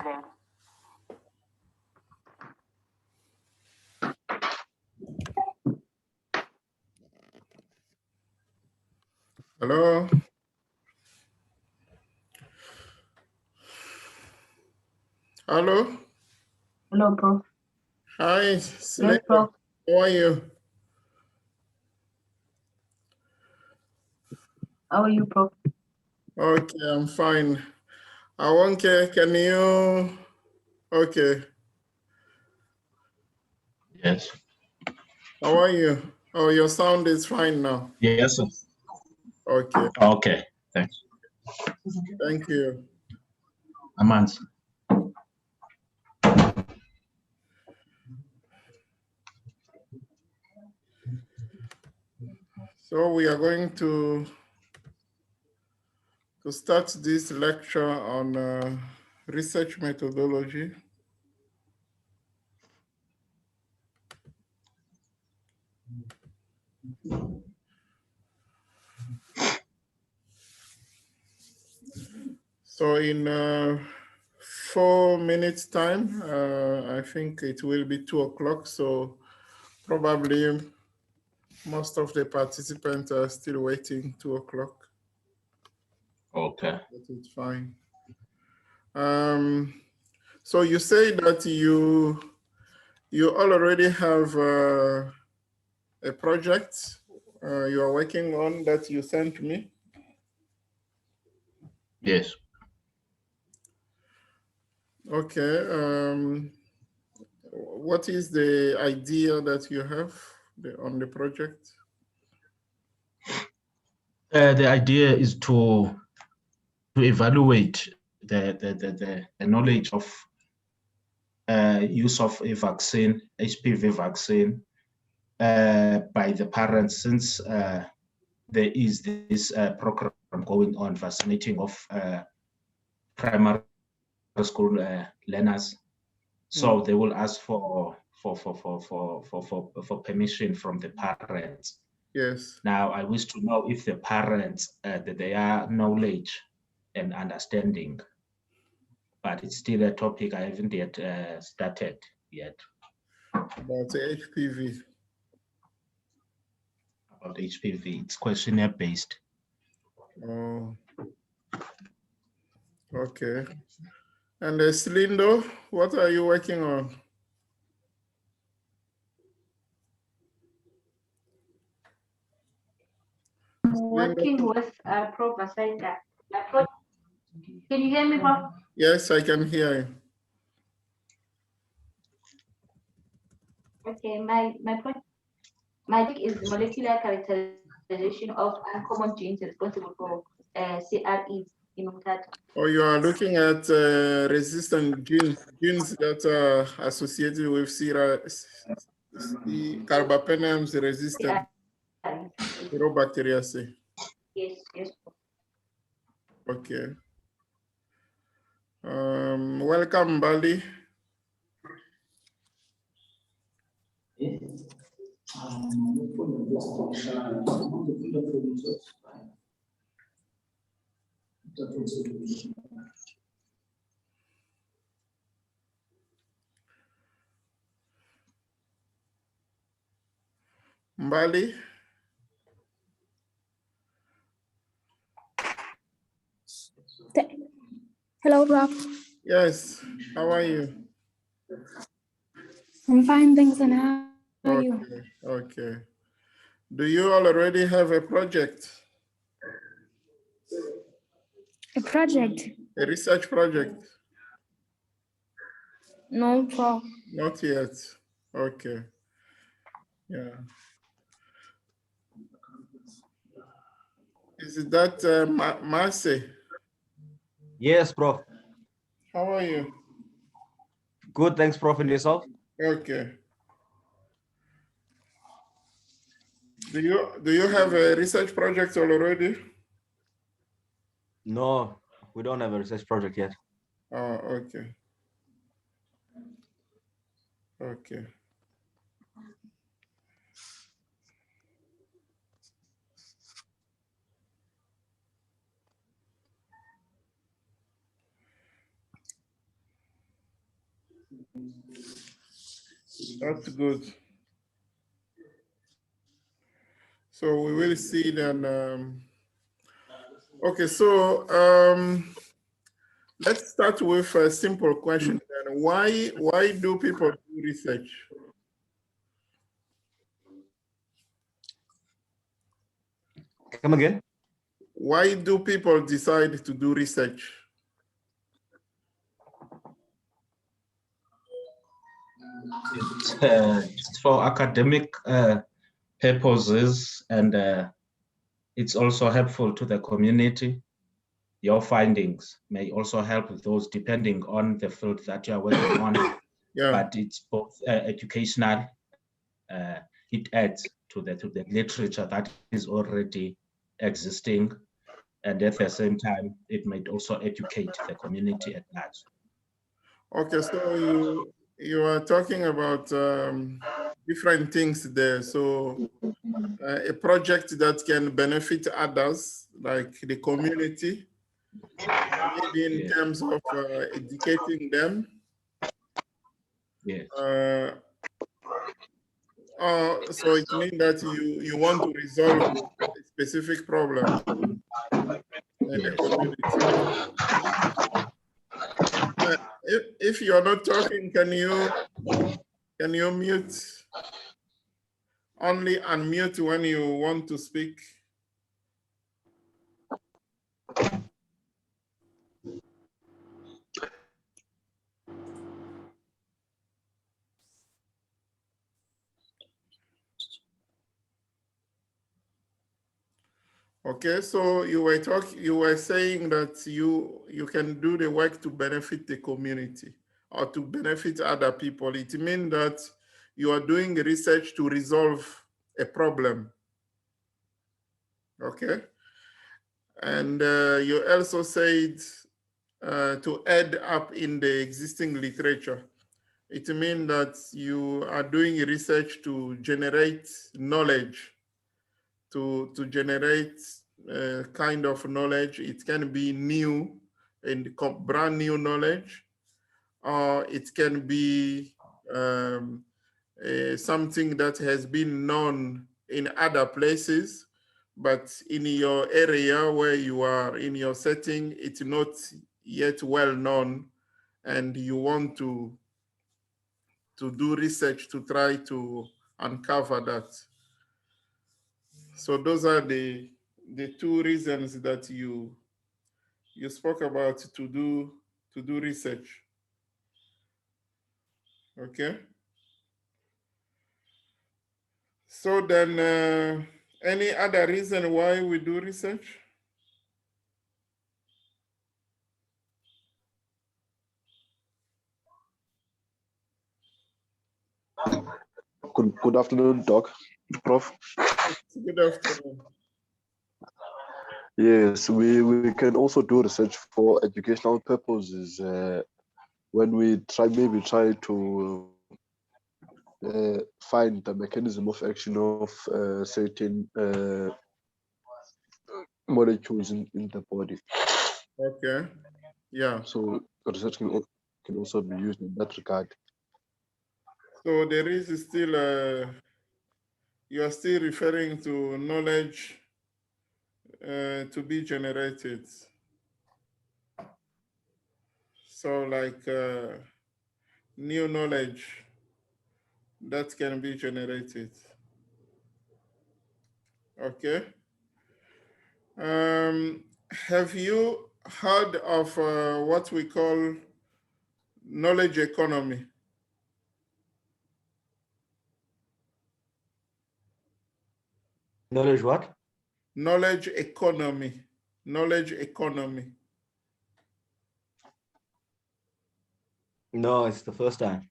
Hello. Hello. Hello, Prof. Hi, Yes, Prof. how are you? How are you, Prof? Okay, I'm fine. Awonke, can you? Okay. Yes. How are you? Oh, your sound is fine now. Yes, sir. Okay. Okay, thanks. Thank you. Amans. So we are going to start this lecture on research methodology. So in 4 minutes time, I think it will be 2 o'clock. So probably most of the participants are still waiting 2 o'clock. Okay. But it's fine. So you say that you already have a project you are working on that you sent me. Yes. Okay. What is the idea that you have on the project? The idea is to evaluate the knowledge of use of a vaccine, HPV vaccine, by the parents, since there is this program going on, vaccinating of primary school learners. So they will ask for permission from the parents. Yes. Now, I wish to know if the parents, that their knowledge and understanding, but it's still a topic I haven't yet started yet. About HPV. About HPV, it's questionnaire based. Oh. Okay. And Slindo, what are you working on? I'm working with Prof. Aside that. Can you hear me, Prof? Yes, I can hear you. Okay, my topic is molecular characterization of uncommon genes responsible for CRE in Mutata. Or you are looking at resistant genes that are associated with carbapenems resistant Enterobacteriaceae. Yes, yes. Okay. Welcome, Bali. Mbali. Hello, Prof. Yes, how are you? I'm fine, thanks. And how are you? Okay. Do you already have a project? A project? A research project? No, Prof. Not yet. Okay. Yeah. Is it that Marcy? Yes, Prof. How are you? Good, thanks, Prof. And yourself? Okay. Do you have a research project already? No, we don't have a research project yet. Oh, okay. Okay. That's good. So we will see then. Okay, so let's start with a simple question then. Why do people do research? Come again? Why do people decide to do research? It's for academic purposes, and it's also helpful to the community. Your findings may also help those depending on the field that you are working on. Yeah. But it's both educational. It adds to the literature that is already existing, and at the same time, it might also educate the community at large. Okay, so you are talking about different things there. So a project that can benefit others, like the community, maybe in terms of educating them. Yes. So it means that you want to resolve a specific problem in the community. If you're not talking, can you mute? Only unmute when you want to speak. Okay, so you were saying that you can do the work to benefit the community or to benefit other people. It means that you are doing research to resolve a problem. Okay, and you also said to add up in the existing literature. It means that you are doing research to generate knowledge, to generate kind of knowledge. It can be new and brand new knowledge, or it can be something that has been known in other places, but in your area where you are, in your setting, it's not yet well known, and you want to do research to try to uncover that. So those are the two reasons that you spoke about to do research. Okay. So then, any other reason why we do research? Good afternoon, Doc, Prof. Good afternoon. Yes, we can also do research for educational purposes when we try to find the mechanism of action of certain molecules in the body. Okay. Yeah. So research can also be used in that regard. So there is still you are still referring to knowledge to be generated. So like new knowledge that can be generated. Okay. Have you heard of what we call knowledge economy? Knowledge what? Knowledge economy. Knowledge economy. No, it's the first time.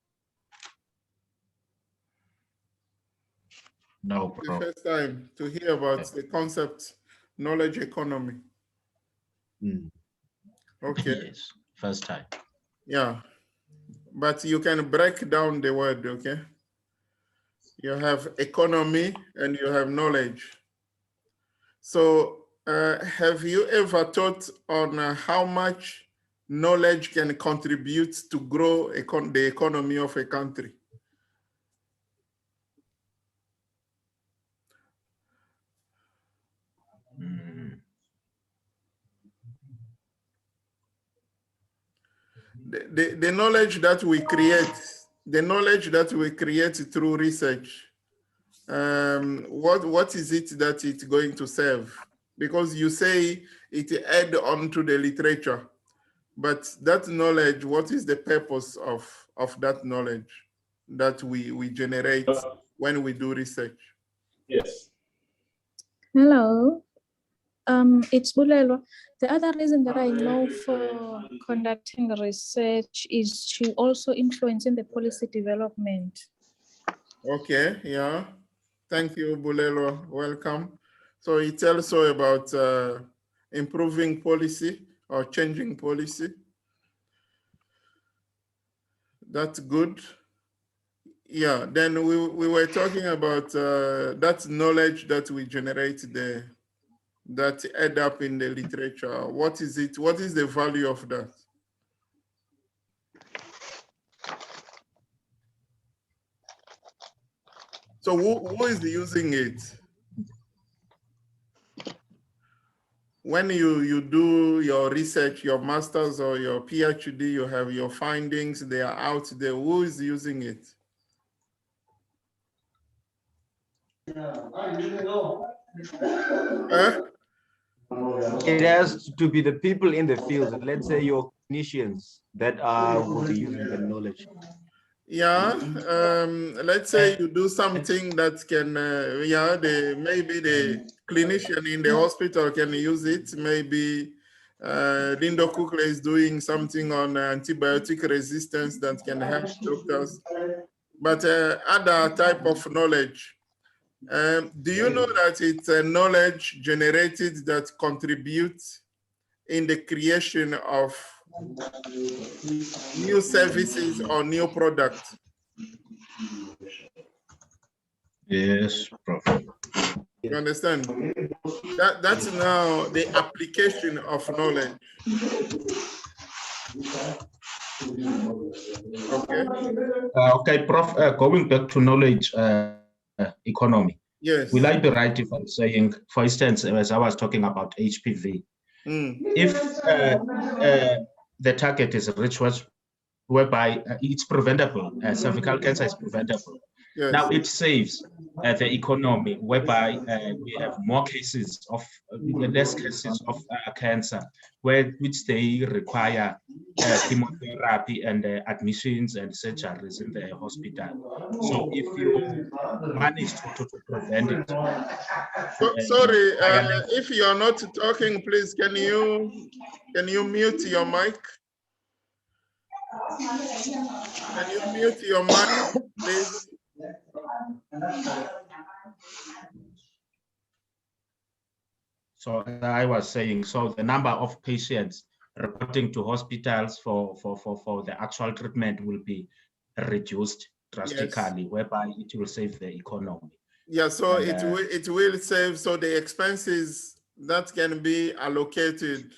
No, The Prof. first time to hear about the concept knowledge economy. Mm. Okay. Yes, first time. Yeah. But you can break down the word, okay? You have economy and you have knowledge. So have you ever thought on how much knowledge can contribute to grow the economy of a country? The knowledge that we create through research, what is it that it's going to serve? Because you say it add on to the literature, but that knowledge, what is the purpose of that knowledge that we generate when we do research? Yes. Hello. It's Bulelo. The other reason that I know for conducting research is to also influence in the policy development. Okay, yeah. Thank you, Bulelo. Welcome. So it's also about improving policy or changing policy. That's good. Yeah, then we were talking about that knowledge that we generate there, that add up in the literature. What is it? What is the value of that? So who is using it? When you do your research, your master's or your PhD, you have your findings, they are out there. Who is using it? Huh? It has to be the people in the field, let's say your clinicians that will be using the knowledge. Yeah, let's say you do something that can, maybe the clinician in the hospital can use it. Maybe Lindo Kukle is doing something on antibiotic resistance that can help doctors. But other type of knowledge. Do you know that it's a knowledge generated that contributes in the creation of new services or new products? Yes, Prof. You understand? That's now the application of knowledge. Okay. Okay, Prof. Going back to knowledge economy. Yes. Will I be right if I'm saying, for instance, as I was talking about HPV, if the target is reached whereby it's preventable, cervical cancer is preventable. Yes. Now it saves the economy whereby we have more cases of, less cases of cancer, which they require chemotherapy and admissions and surgeries in the hospital. So if you manage to prevent it. Sorry, if you are not talking, please, can you mute your mic? Can you mute your mic, please? So I was saying, so the number of patients reporting to hospitals for the actual treatment will be reduced drastically, yes, whereby it will save the economy. Yeah, so and, it will save, so the expenses that can be allocated,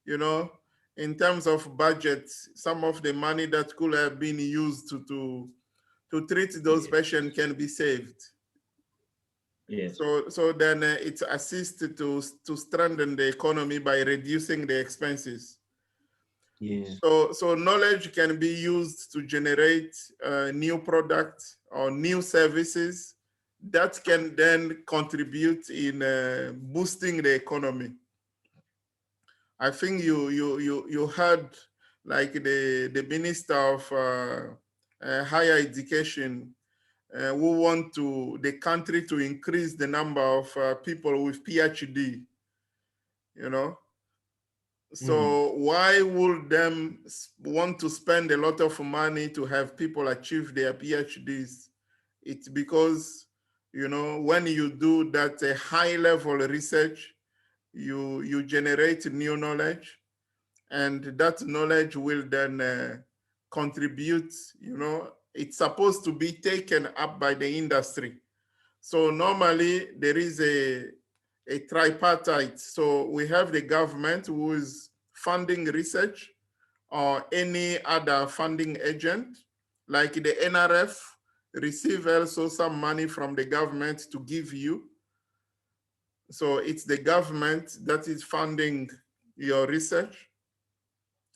you know, in terms of budget, some of the money that could have been used to treat those patients can be saved. Yes. So then it assists to strengthen the economy by reducing the expenses. Yes. So knowledge can be used to generate new products or new services that can then contribute in boosting the economy. I think you heard like the Minister of Higher Education who want the country to increase the number of people with PhD, you know? So why would them want to spend a lot of money to have people achieve their PhDs? It's because, you know, when you do that high level research, you generate new knowledge, and that knowledge will then contribute, you know, it's supposed to be taken up by the industry. So normally there is a tripartite. So we have the government who is funding research, or any other funding agent, like the NRF receive also some money from the government to give you. So it's the government that is funding your research.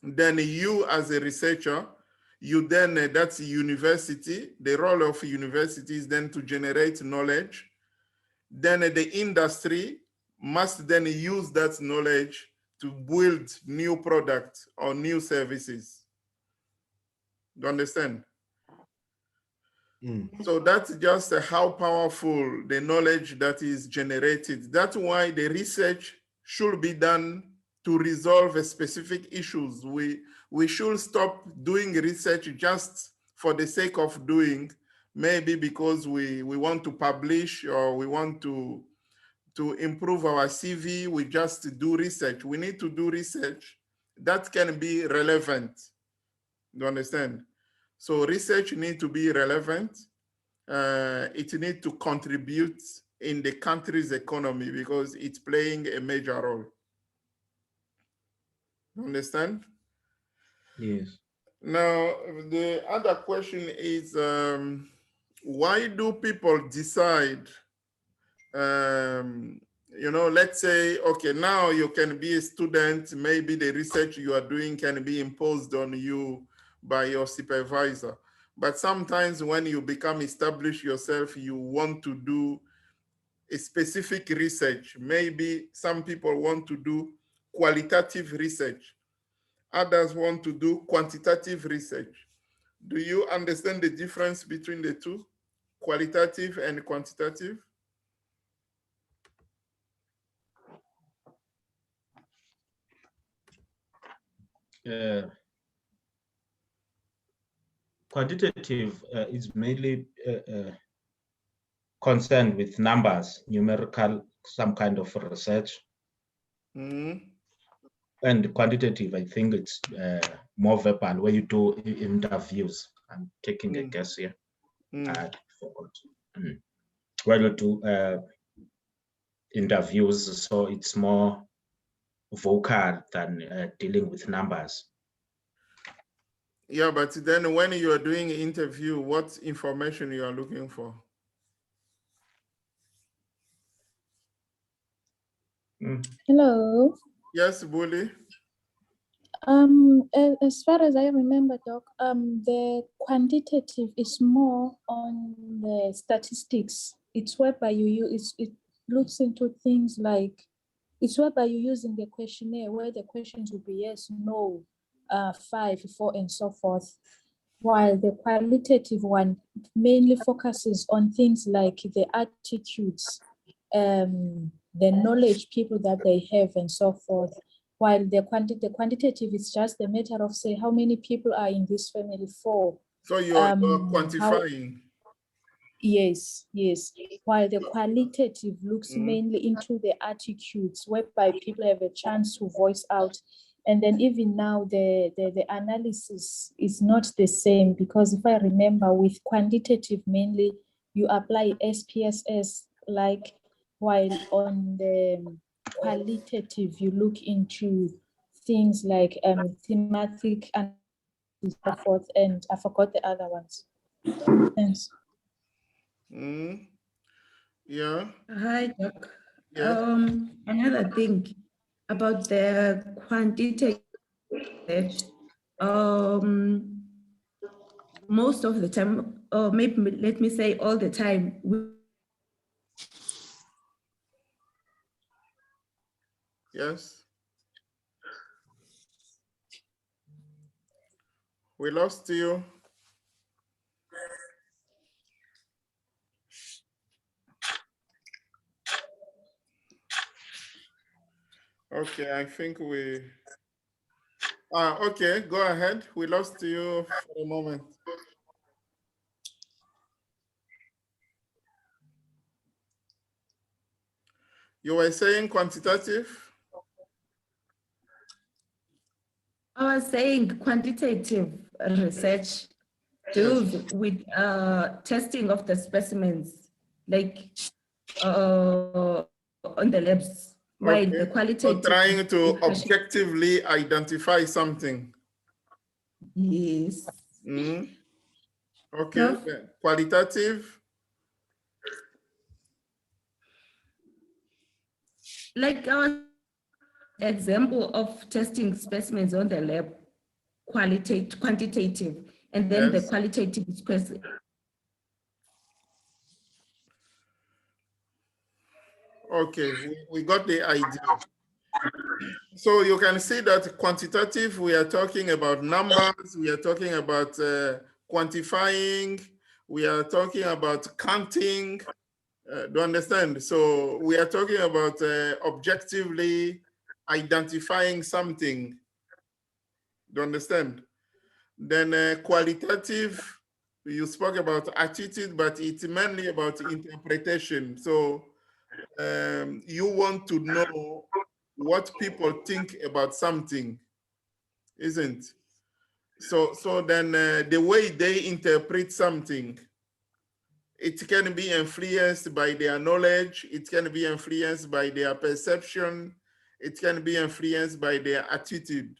Then you as a researcher, you then, that's university. The role of university is then to generate knowledge. Then the industry must then use that knowledge to build new products or new services. Do you understand? So that's just how powerful the knowledge that is generated. That's why the research should be done to resolve specific issues. We should stop doing research just for the sake of doing, maybe because we want to publish or we want to improve our CV, we just do research. We need to do research that can be relevant. Do you understand? So research needs to be relevant. It needs to contribute in the country's economy because it's playing a major role. You understand? Yes. Now, the other question is, why do people decide, you know, let's say, okay, now you can be a student, maybe the research you are doing can be imposed on you by your supervisor. But sometimes when you become established yourself, you want to do a specific research. Maybe some people want to do qualitative research. Others want to do quantitative research. Do you understand the difference between the two, qualitative and quantitative? Quantitative is mainly concerned with numbers, numerical, some kind of research. And quantitative, I think it's more verbal, where you do interviews. I'm taking a guess here. I forgot. Where you do interviews, so it's more vocal than dealing with numbers. Yeah, but then when you are doing an interview, what information you are looking for? Hello. Yes, Bully. As far as I remember, Doc, the quantitative is more on the statistics. It's whereby it looks into things like, it's whereby you're using the questionnaire where the questions will be yes, no, 5, 4, and so forth. While the qualitative one mainly focuses on things like the attitudes, the knowledge people that they have and so forth. While the quantitative is just a matter of, say, how many people are in this family for. So you're quantifying. Yes. While the qualitative looks mainly into the attitudes, whereby people have a chance to voice out. And then even now, the analysis is not the same, because if I remember, with quantitative mainly, you apply SPSS, like, while on the qualitative, you look into things like thematic and so forth, and I forgot the other ones. Thanks. Yeah. Hi, Doc. Yes. Another thing about the quantitative, most of the time, or maybe let me say all the time, Yes. We lost you. Okay, I think we... okay, go ahead. We lost you for a moment. You were saying quantitative? I was saying quantitative research deals with testing of the specimens, like on the labs, while the qualitative... So trying to objectively identify something. Yes. Okay, Prof? qualitative. Like our example of testing specimens on the lab, quantitative, and then the Yes. qualitative is question. Okay, we got the idea. So you can see that quantitative, we are talking about numbers, we are talking about quantifying, we are talking about counting. Do you understand? So we are talking about objectively identifying something. Do you understand? Then qualitative, you spoke about attitude, but it's mainly about interpretation. So you want to know what people think about something, isn't? So then the way they interpret something, it can be influenced by their knowledge, it can be influenced by their perception, it can be influenced by their attitude.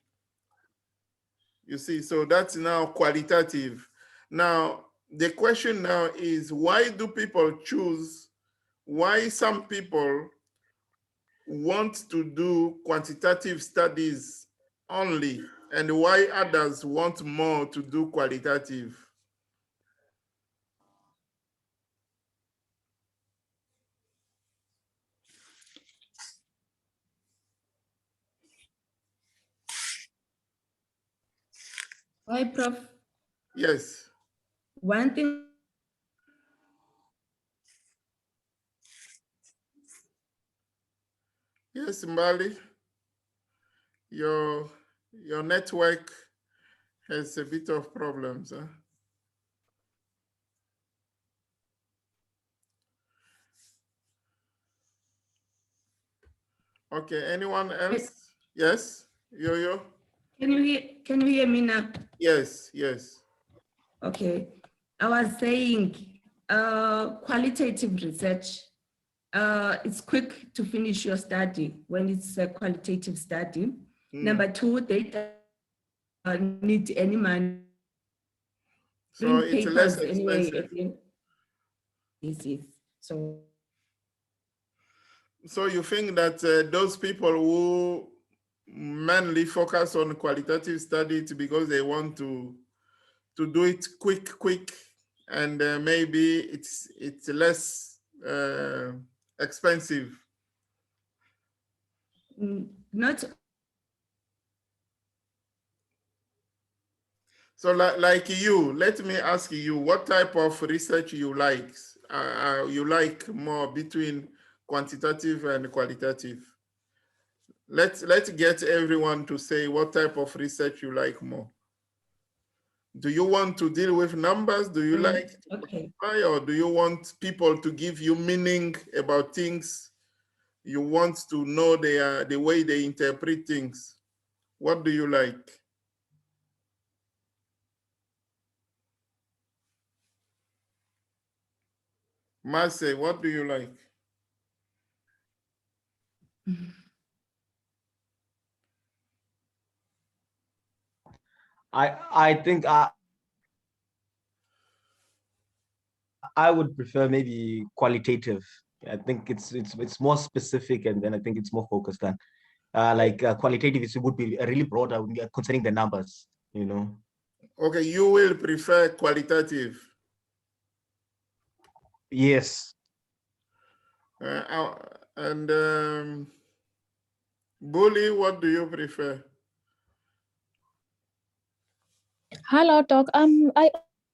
You see, so that's now qualitative. Now, the question now is, why do people choose, why some people want to do quantitative studies only, and why others want more to do qualitative? Why, Prof? Yes. One thing. Yes, Mbali, your network has a bit of problems. Huh? Okay, anyone else? Yes, Yo-Yo? Can you hear me now? Yes, yes. Okay. I was saying qualitative research, it's quick to finish your study when it's a qualitative study. Number two, they don't need any money. So Print it's less papers anyway. expensive. Yes. So you think that those people who mainly focus on qualitative studies because they want to do it quick, and maybe it's less expensive. Not. So like you, let me ask you, what type of research you like? You like more between quantitative and qualitative? Let's get everyone to say what type of research you like more. Do you want to deal with numbers? Do you like to quantify, or do you want people to give you meaning about things? You want to know the way they interpret things. What do you like? Marcy, what do you like? I think I would prefer maybe qualitative. I think it's more specific, and then I think it's more focused on qualitative. It would be really broad concerning the numbers, you know. Okay, you will prefer qualitative. Yes. And Bully, what do you prefer? Hello, Doc. I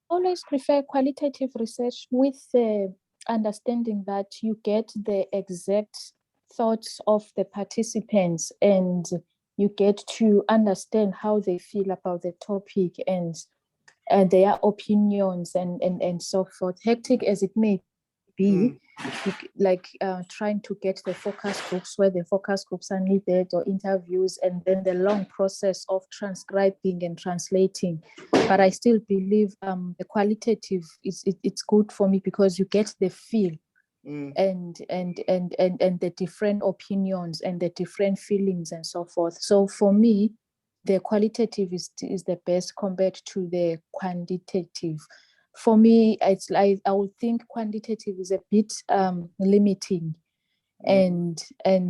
always prefer qualitative research with the understanding that you get the exact thoughts of the participants and you get to understand how they feel about the topic and their opinions and so forth. Hectic as it may be, like trying to get the focus groups where the focus groups are needed, or interviews, and then the long process of transcribing and translating. But I still believe the qualitative it's good for me because you get the feel and the different opinions and the different feelings and so forth. So for me, the qualitative is the best compared to the quantitative. For me, it's like I would think quantitative is a bit limiting, and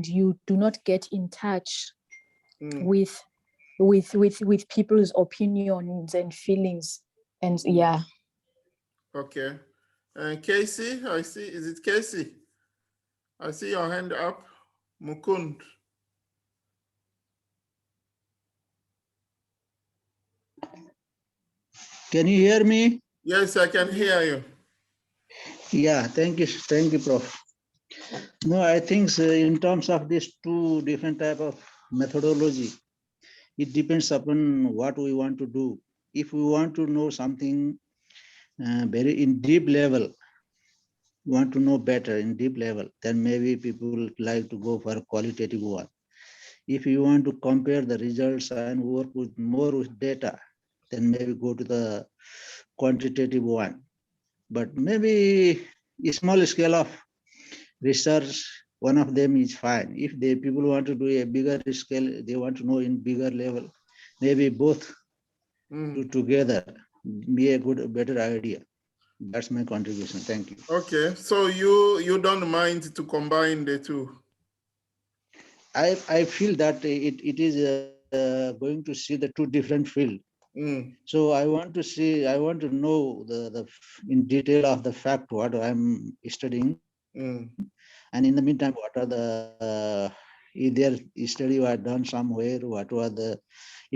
you do not get in touch with people's opinions and feelings, and yeah. Okay. Casey, I see. Is it Casey? I see your hand up. Mukund. Can you hear me? Yes, I can hear you. Yeah, thank you, Prof. No, I think in terms of these two different type of methodology, it depends upon what we want to do. If we want to know something very in deep level, want to know better in deep level, then maybe people like to go for a qualitative one. If you want to compare the results and work with more with data, then maybe go to the quantitative one. But maybe a small scale of research, one of them is fine. If the people want to do a bigger scale, they want to know in bigger level, maybe both together be a better idea. That's my contribution. Thank you. Okay, so you don't mind to combine the two? I feel that it is going to see the two different fields. So I want to know the in detail of the fact what I'm studying. And in the meantime, what are the either study was done somewhere, what was the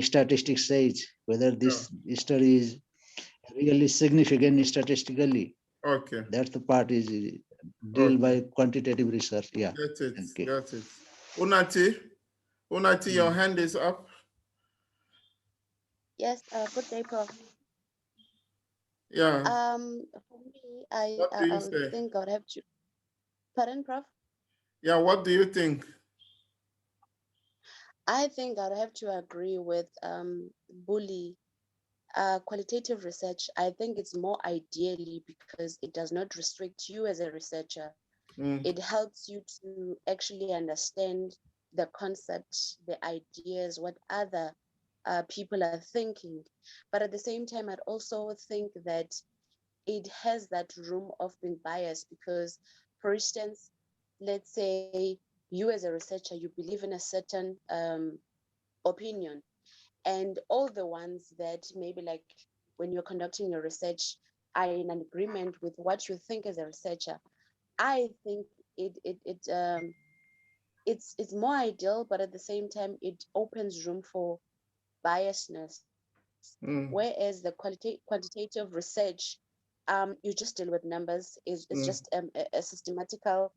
statistics says, whether this study is really significant statistically. Okay. That's the part is deal by quantitative research. Yeah. Got it. Okay. Got it. Unati, your hand is up. Yes, good day, Prof. Yeah. For me, I What do you say? think I would have to. Pardon, Prof? Yeah, what do you think? I think I'd have to agree with Bully. Qualitative research, I think it's more ideally because it does not restrict you as a researcher. It helps you to actually understand the concepts, the ideas, what other people are thinking. But at the same time, I'd also think that it has that room of being biased because, for instance, let's say you as a researcher, you believe in a certain opinion, and all the ones that maybe like when you're conducting your research are in an agreement with what you think as a researcher. I think it's more ideal, but at the same time, it opens room for biasness. Whereas the quantitative research, you just deal with numbers. It's just a systematical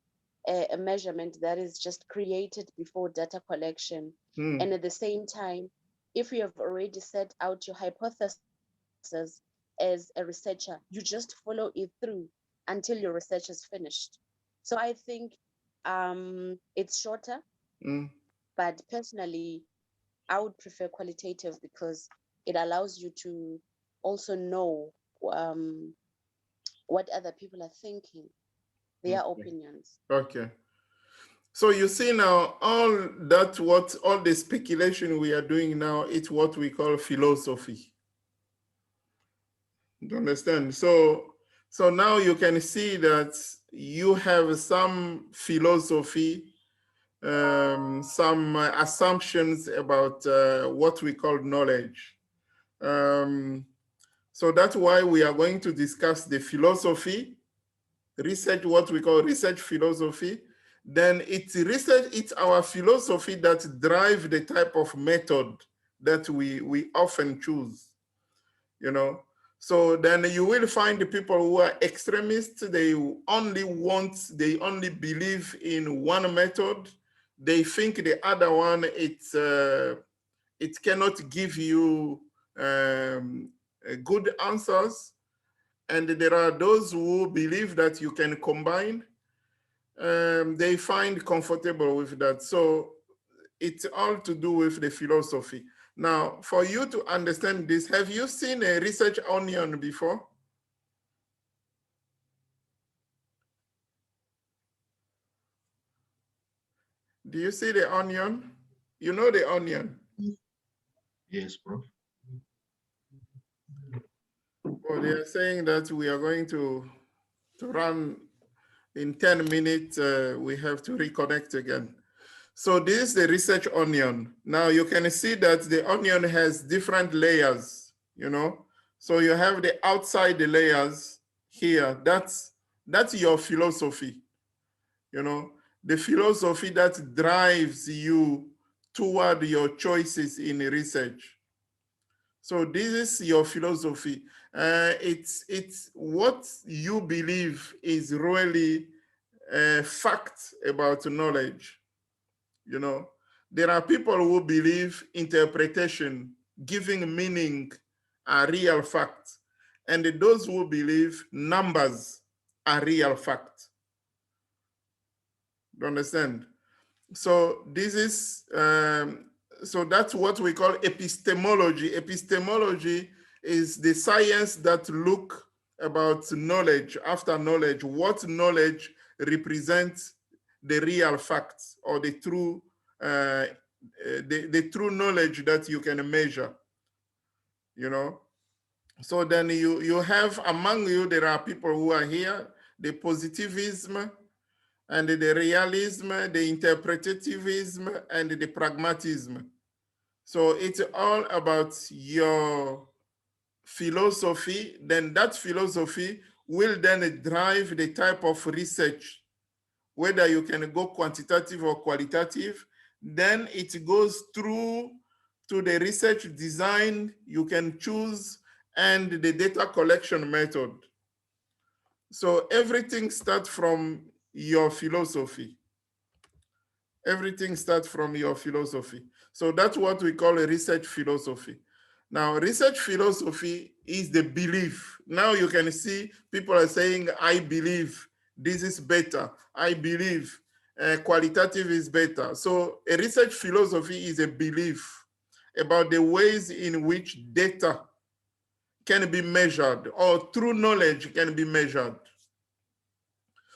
a measurement that is just created before data collection. And at the same time, if you have already set out your hypothesis as a researcher, you just follow it through until your research is finished. So I think it's shorter, but personally, I would prefer qualitative because it allows you to also know what other people are thinking, their opinions. Okay. So you see now, all the speculation we are doing now, it's what we call philosophy. You understand? So now you can see that you have some philosophy, some assumptions about what we call knowledge. So that's why we are going to discuss the philosophy, research, what we call research philosophy. Then it's our philosophy that drive the type of method that we often choose, you know. So then you will find the people who are extremists, they only believe in one method. They think the other one, it cannot give you good answers. And there are those who believe that you can combine. They find comfortable with that. So it's all to do with the philosophy. Now, for you to understand this, have you seen a research onion before? Do you see the onion? You know the onion? Yes, Prof. Well, they are saying that we are going to run in 10 minutes. We have to reconnect again. So this is the research onion. Now you can see that the onion has different layers, you know. So you have the outside layers here. That's your philosophy, you know, the philosophy that drives you toward your choices in research. So this is your philosophy. It's what you believe is really a fact about knowledge. You know, there are people who believe interpretation, giving meaning, are real facts, and those who believe numbers are real facts. You understand? So this is so that's what we call epistemology. Epistemology is the science that look about knowledge, after knowledge, what knowledge represents the real facts or the true the true knowledge that you can measure, you know. So then you have among you, there are people who are here, the positivism, and the realism, the interpretativism, and the pragmatism. So it's all about your philosophy. Then that philosophy will then drive the type of research, whether you can go quantitative or qualitative. Then it goes through to the research design you can choose and the data collection method. So everything starts from your philosophy. Everything starts from your philosophy. So that's what we call a research philosophy. Now, research philosophy is the belief. Now you can see people are saying, I believe this is better. I believe qualitative is better. So a research philosophy is a belief about the ways in which data can be measured or true knowledge can be measured.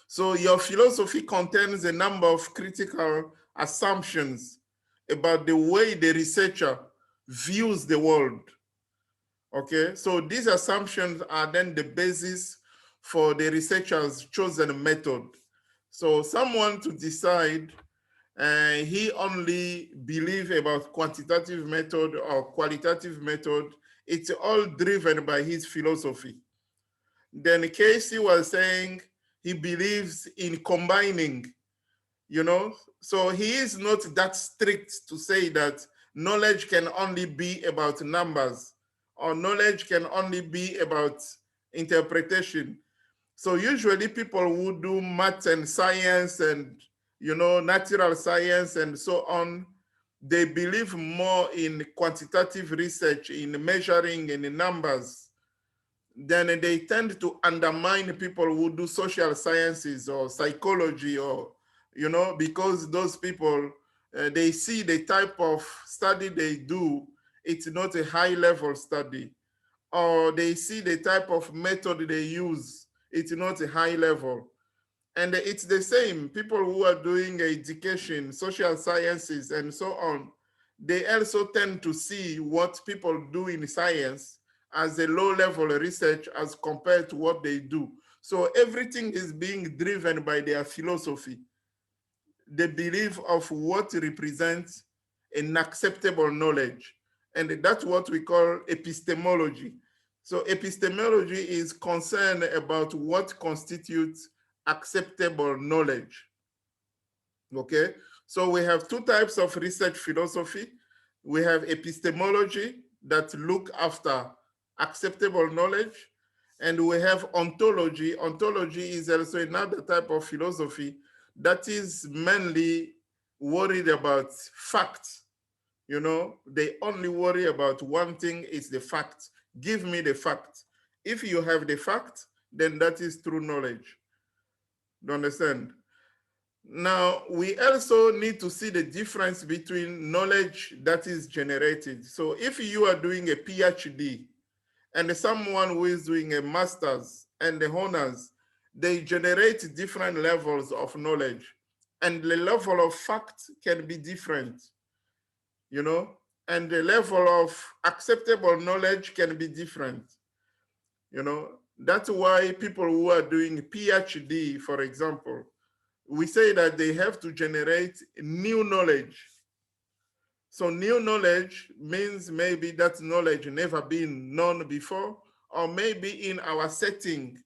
So your philosophy contains a number of critical assumptions about the way the researcher views the world. Okay, so these assumptions are then the basis for the researcher's chosen method. So someone to decide he only believe about quantitative method or qualitative method, it's all driven by his philosophy. Then Casey was saying he believes in combining, you know, so he is not that strict to say that knowledge can only be about numbers or knowledge can only be about interpretation. So usually people who do math and science and, you know, natural science and so on, they believe more in quantitative research, in measuring in numbers. Then they tend to undermine people who do social sciences or psychology, or, you know, because those people, they see the type of study they do, it's not a high level study, or they see the type of method they use, it's not a high level. And it's the same, people who are doing education, social sciences, and so on, they also tend to see what people do in science as a low-level research as compared to what they do. So everything is being driven by their philosophy, the belief of what represents an acceptable knowledge. And that's what we call epistemology. So epistemology is concerned about what constitutes acceptable knowledge. Okay, so we have two types of research philosophy. We have epistemology that look after acceptable knowledge, and we have ontology. Ontology is also another type of philosophy that is mainly worried about facts. You know, they only worry about one thing, is the fact. Give me the fact. If you have the fact, then that is true knowledge. Do you understand? Now, we also need to see the difference between knowledge that is generated. So if you are doing a PhD and someone who is doing a master's and the honors, they generate different levels of knowledge, and the level of fact can be different, you know? and the level of acceptable knowledge can be different. You know, that's why people who are doing PhD, for example, we say that they have to generate new knowledge. So new knowledge means maybe that knowledge never been known before, or maybe in our setting,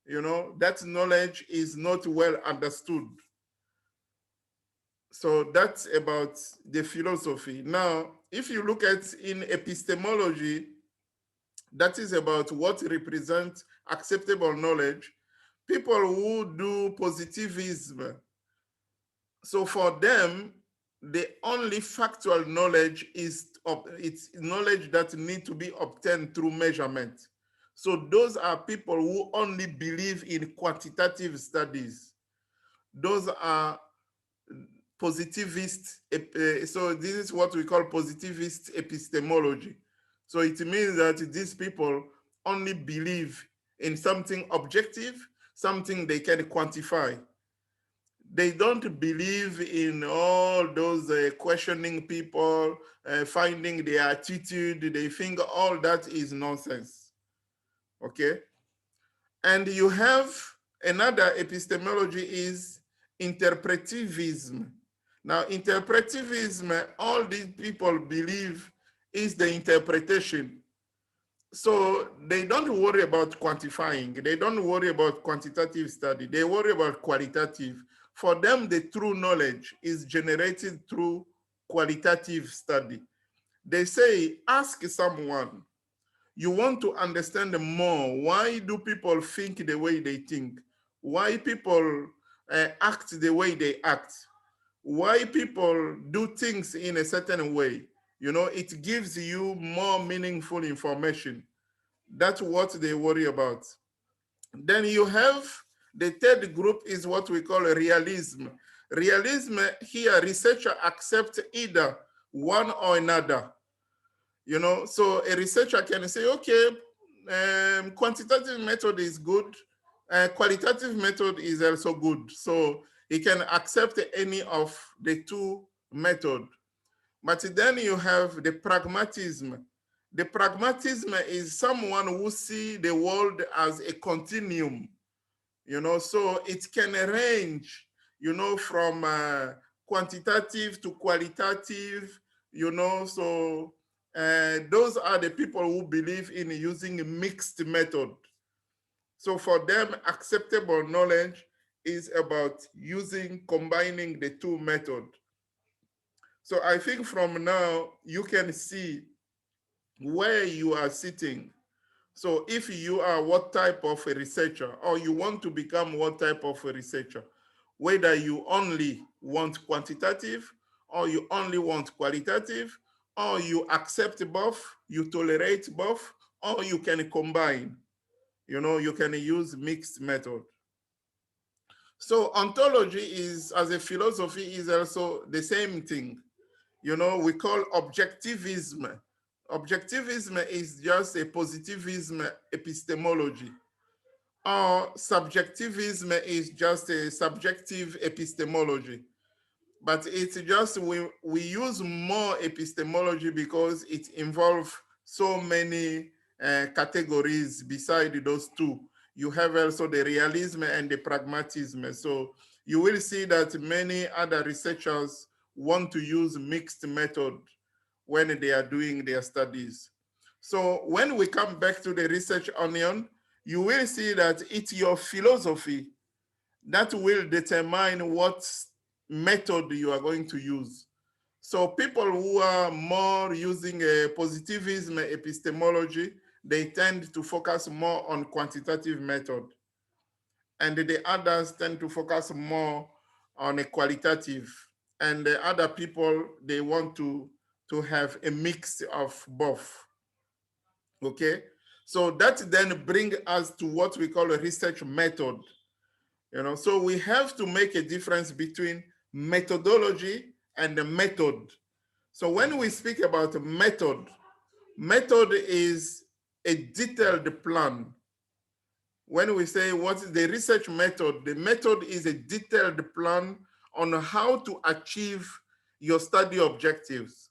you know, that knowledge is not well understood. So that's about the philosophy. Now, if you look at in epistemology, that is about what represents acceptable knowledge. People who do positivism, so for them, the only factual knowledge is it's knowledge that need to be obtained through measurement. So those are people who only believe in quantitative studies. Those are positivist, so this is what we call positivist epistemology. So it means that these people only believe in something objective, something they can quantify. They don't believe in all those questioning people, finding their attitude. They think all that is nonsense, okay? And you have another epistemology is interpretivism. Now, interpretivism, all these people believe is the interpretation. So they don't worry about quantifying. They don't worry about quantitative study. They worry about qualitative. For them, the true knowledge is generated through qualitative study. They say, ask someone, you want to understand more. Why do people think the way they think? Why people act the way they act? Why people do things in a certain way? You know, it gives you more meaningful information. That's what they worry about. Then you have the third group is what we call realism. Realism, here researcher accepts either one or another. You know, so a researcher can say, okay, quantitative method is good, qualitative method is also good. So he can accept any of the two methods. But then you have the pragmatism. The pragmatism is someone who sees the world as a continuum, you know, so it can range, you know, from quantitative to qualitative, you know, so those are the people who believe in using a mixed method. So for them, acceptable knowledge is about combining the two methods. So I think from now, you can see where you are sitting. So if you are what type of a researcher, or you want to become what type of a researcher, whether you only want quantitative, or you only want qualitative, or you accept both, you tolerate both, or you can combine. You know, you can use mixed method. So ontology is, as a philosophy, is also the same thing. You know, we call objectivism. Objectivism is just a positivism epistemology. Or subjectivism is just a subjective epistemology. But it's just, we use more epistemology because it involves so many categories beside those two. You have also the realism and the pragmatism. So you will see that many other researchers want to use mixed method when they are doing their studies. So when we come back to the research onion, you will see that it's your philosophy that will determine what method you are going to use. So people who are more using a positivism epistemology, they tend to focus more on quantitative method. And the others tend to focus more on a qualitative. And the other people, they want to have a mix of both. Okay, so that then brings us to what we call a research method. You know, so we have to make a difference between methodology and the method. So when we speak about a method, method is a detailed plan. When we say what is the research method, the method is a detailed plan on how to achieve your study objectives.